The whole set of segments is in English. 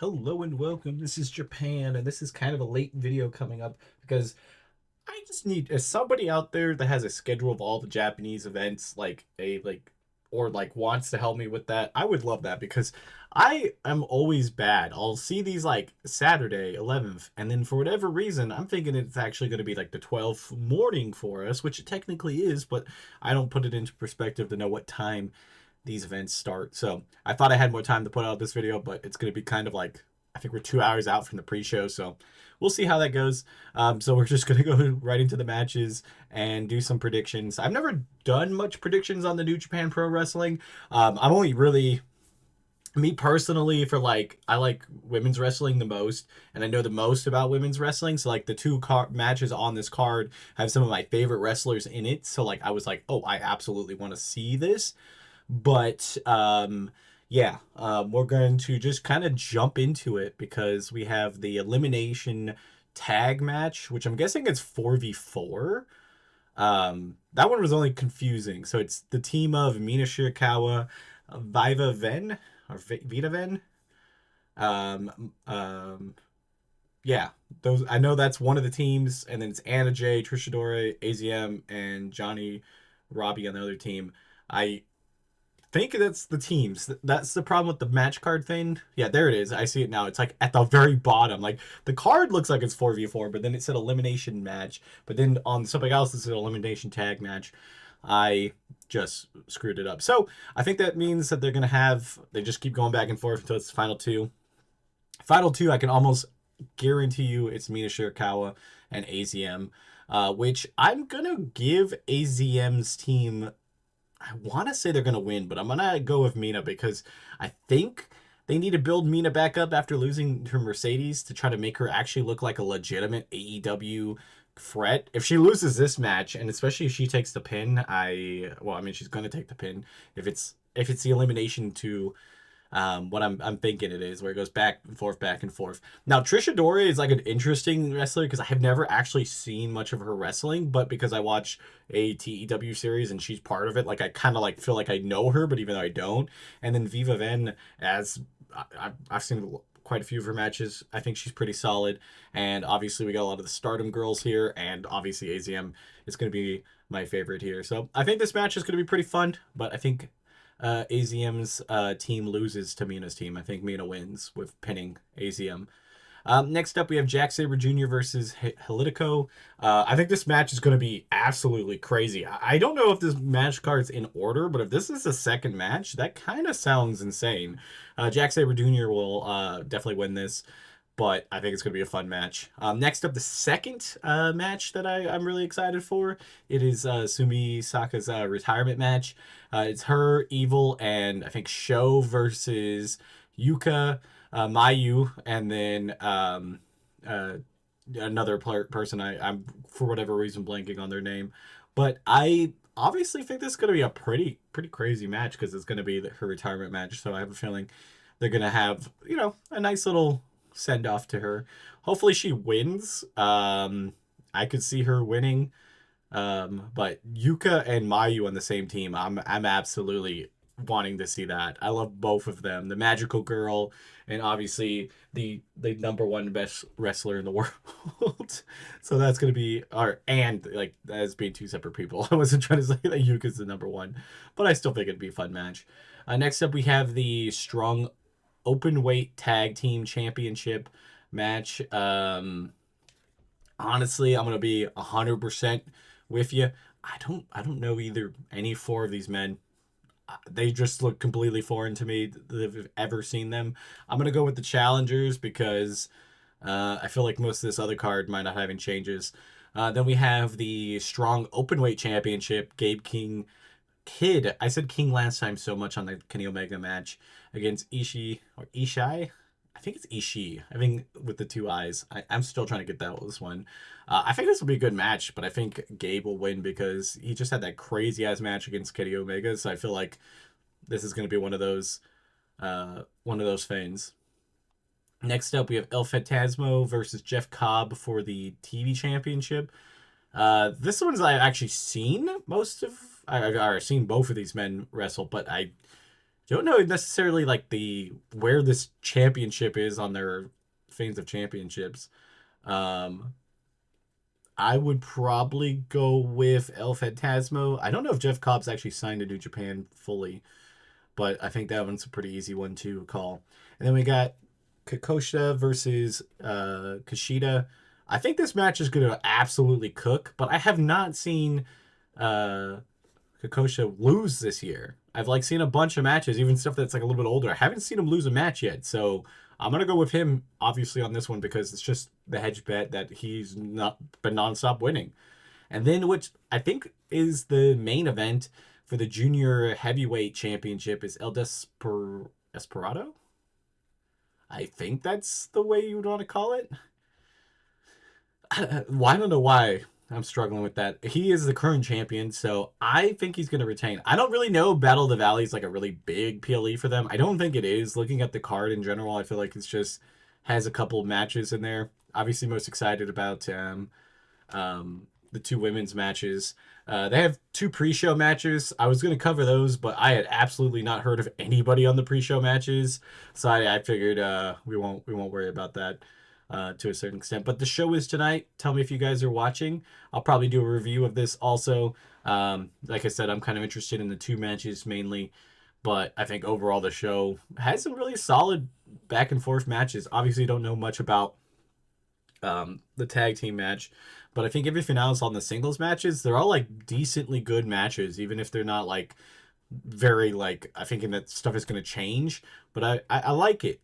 Hello and welcome. This is Japan, and this is kind of a late video coming up because I just need as somebody out there that has a schedule of all the Japanese events, or wants to help me with that. I would love that because I am always bad. I'll see these like Saturday 11th, and then for whatever reason, I'm thinking it's actually going to be like the 12th morning for us, which it technically is, but I don't put it into perspective to know what time these events start. So I thought I had more time to put out this video, but it's going to be kind of like, I think we're 2 hours out from the pre-show, so we'll see how that goes. So we're just going to go right into the matches and do some predictions. I've never done much predictions on the New Japan Pro Wrestling. I'm only really, me personally, for like, I like women's wrestling the most, and I know the most about women's wrestling. So like the two matches on this card have some of my favorite wrestlers in it. So like I was like, oh, I absolutely want to see this. But yeah, we're going to just kind of jump into it because we have the elimination tag match, which I'm guessing it's 4v4. That one was only confusing. So it's the team of Mina Shirakawa, Viva Ven, or Vita Ven. Um, um, yeah, those I know that's one of the teams, and then it's Anna Jay, Trish Adora, AZM, and Johnny Robbie on the other team. I think that's the teams. That's the problem with the match card thing. Yeah, there it is. I see it now. It's like at the very bottom. Like the card looks like it's 4v4, but then it said elimination match. But then on something else, it said elimination tag match. I just screwed it up. So I think that means that they're going to have, they just keep going back and forth until it's the final two. Final two, I can almost guarantee you it's Mina Shirakawa and AZM, which I'm going to give AZM's team, I want to say they're going to win, but I'm going to go with Mina because I think they need to build Mina back up after losing to Mercedes to try to make her actually look like a legitimate AEW threat. If she loses this match, and especially if she takes the pin, I mean, she's going to take the pin. If it's the elimination to what I'm thinking it is, where it goes back and forth, back and forth. Now, Trish Adora is like an interesting wrestler because I have never actually seen much of her wrestling, but because I watch a TEW series and she's part of it, like I kind of like feel like I know her, but even though I don't. And then Viva Ven, as I've seen quite a few of her matches. I think she's pretty solid. And obviously, we got a lot of the Stardom girls here, and obviously, AZM is going to be my favorite here. So I think this match is going to be pretty fun, but I think AZM's team loses to Mina's team. I think Mina wins with pinning AZM. Next up, we have Jack Sabre Jr. versus Helitico. I think this match is going to be absolutely crazy. I don't know if this match card's in order, but if this is the second match, that kind of sounds insane. Jack Sabre Jr. will definitely win this, but I think it's going to be a fun match. Next up, the second match that I'm really excited for. It is Sumi Saka's retirement match. It's her, Evil, and I think Sho versus Yuka, Mayu, and then another person I'm for whatever reason blanking on their name. But I obviously think this is going to be a pretty crazy match because it's going to be her retirement match. So I have a feeling they're going to have, a nice little send off to her. Hopefully she wins. I could see her winning. But Yuka and Mayu on the same team, I'm absolutely wanting to see that. I love both of them. The magical girl and obviously the number one best wrestler in the world. So that's gonna be and like as being two separate people. I wasn't trying to say that Yuka's the number one, but I still think it'd be a fun match. Next up we have the strong open weight tag team championship match. Honestly, I'm gonna be 100% with you. I don't know either any four of these men. They just look completely foreign to me if I've ever seen them. I'm gonna go with the challengers because I feel like most of this other card might not have any changes. Then we have the strong openweight championship. Gabe King Kid. I said King last time so much on the Kenny Omega match against Ishii or Ishai. I think it's Ishii. I think with the two eyes. I'm still trying to get this one. I think this will be a good match, but I think Gabe will win because he just had that crazy ass match against Kenny Omega. So I feel like this is going to be one of those things. Next up, we have El Fantasmo versus Jeff Cobb for the TV championship. This one's I've actually seen most of. I've seen both of these men wrestle, but I Don't know necessarily like the where this championship is on their Fans of Championships. Um, I would probably go with El Phantasmo. I don't know if Jeff Cobb's actually signed to New Japan fully, but I think that one's a pretty easy one to call. And then we got Kakosha versus Kushida. I think this match is going to absolutely cook, but I have not seen uh, Kakosha lose this year. I've like seen a bunch of matches, even stuff that's like a little bit older. I haven't seen him lose a match yet, so I'm gonna go with him obviously on this one because it's just the hedge bet that he's not been nonstop winning. And then which I think is the main event for the junior heavyweight championship is Desperado. I think that's the way you would want to call it. Well, I don't know why I'm struggling with that. He is the current champion, so I think he's going to retain. I don't really know Battle of the Valley is like a really big PLE for them. I don't think it is. Looking at the card in general, I feel like it's just has a couple of matches in there. Obviously, most excited about the two women's matches. They have two pre-show matches. I was going to cover those, but I had absolutely not heard of anybody on the pre-show matches, so I figured we won't worry about that to a certain extent. But the show is tonight. Tell me if you guys are watching. I'll probably do a review of this also. Like I said, I'm kind of interested in the two matches mainly, but I think overall the show has some really solid back and forth matches. Obviously, don't know much about the tag team match. But I think everything else on the singles matches, they're all like decently good matches, even if they're not like very like I thinking that stuff is going to change. But I like it,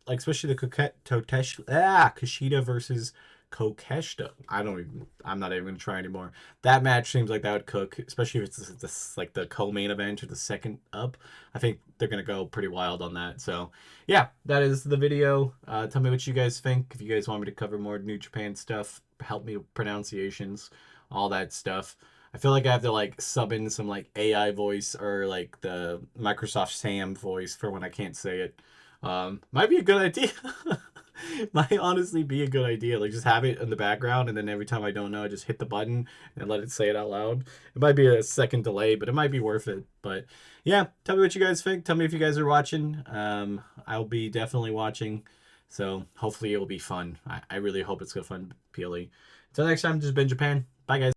like especially the Kushida versus Kokeshita. I'm not even going to try anymore. That match seems like that would cook, especially if it's this like the co-main event or the second up. I think they're going to go pretty wild on that. So yeah, that is the video. Tell me what you guys think. If you guys want me to cover more New Japan stuff, help me with pronunciations, all that stuff. I feel like I have to like sub in some like AI voice or like the Microsoft Sam voice for when I can't say it. Might be a good idea. Might honestly be a good idea. Like just have it in the background, and then every time I don't know, I just hit the button and let it say it out loud. It might be a second delay, but it might be worth it. But yeah, tell me what you guys think. Tell me if you guys are watching. I'll be definitely watching. So hopefully it'll be fun. I really hope it's a fun PLE. Until next time, this has been Japan. Bye guys.